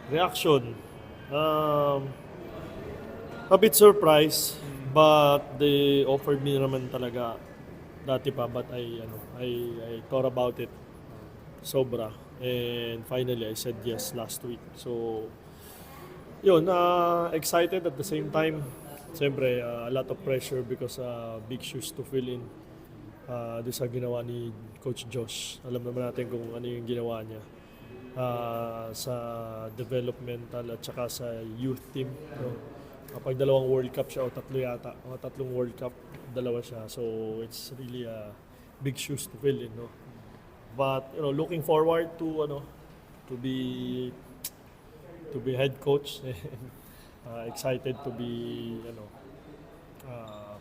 Reaction. Um, a bit surprised, but they offered me naman talaga dati pa, but I thought about it sobra. And finally, I said yes last week. So, yun, excited at the same time. Siyempre, a lot of pressure because big shoes to fill in. Doon sa ginawa ni Coach Josh. Alam naman natin kung ano yung ginawa niya sa developmental at saka sa youth team. No? Kapag dalawang World Cup siya o tatlo yata, o tatlong World Cup, dalawa siya. So it's really big shoes to fill in. No? But looking forward to to be head coach. Excited to be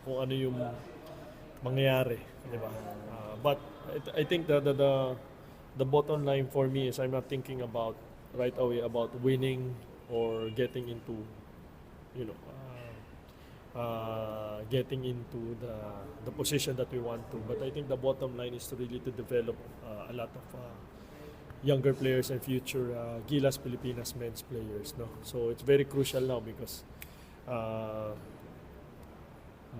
kung ano yung mangyayari, di ba? But I think the bottom line for me is I'm not thinking about right away about winning or getting into getting into the position that we want to. But I think the bottom line is to really to develop a lot of younger players and future Gilas Pilipinas men's players. No, so it's very crucial now because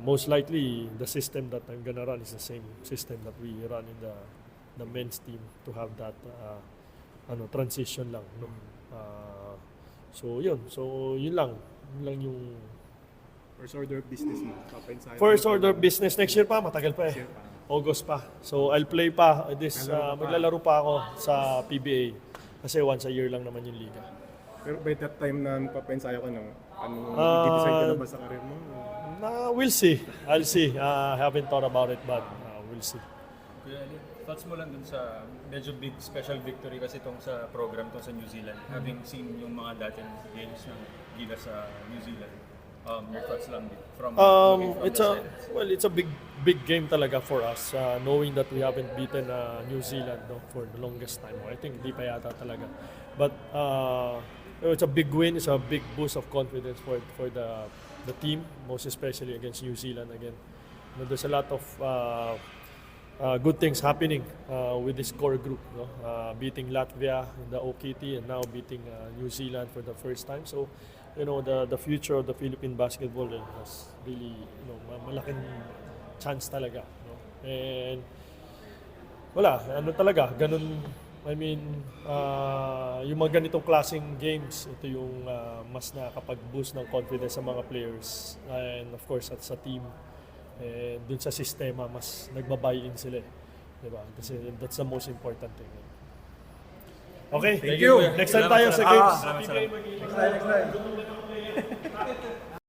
most likely the system that I'm gonna run is the same system that we run in the men's team to have that transition lang. No, so yun lang yung First order of business mo, papainsayo. first order of business. Next year pa, matagal pa eh. Next year pa. August pa. So I'll play pa maglalaro pa ako sa PBA kasi once a year lang naman yung liga. Pero by that time na papainsayo ka, i-decide ka na ba sa career mo? We'll see. I'll see. Haven't thought about it but we'll see. Kuya Ali, thoughts mo lang dun sa medyo big special victory kasi itong sa program itong sa New Zealand. Having seen yung mga dating games ng Gilas sa New Zealand. Your thoughts lang din from looking from It's the side. it's a big game talaga for us knowing that we haven't beaten New Zealand for the longest time. I think di pa yata talaga. But it's a big win, it's a big boost of confidence for the team, most especially against New Zealand again. There's a lot of good things happening with this core group, beating Latvia in the OKT and now beating New Zealand for the first time. So the future of the Philippine basketball has really malaking chance talaga. And wala, talaga, ganun. I mean, yung mga ganitong klaseng games, ito yung mas nakakapag-boost ng confidence sa mga players and of course at sa team. And dun sa sistema, mas nagbabuy-in sila. Diba? Kasi that's the most important thing. Okay, Thank you. Next time tayo sa games. Salamat. Next time.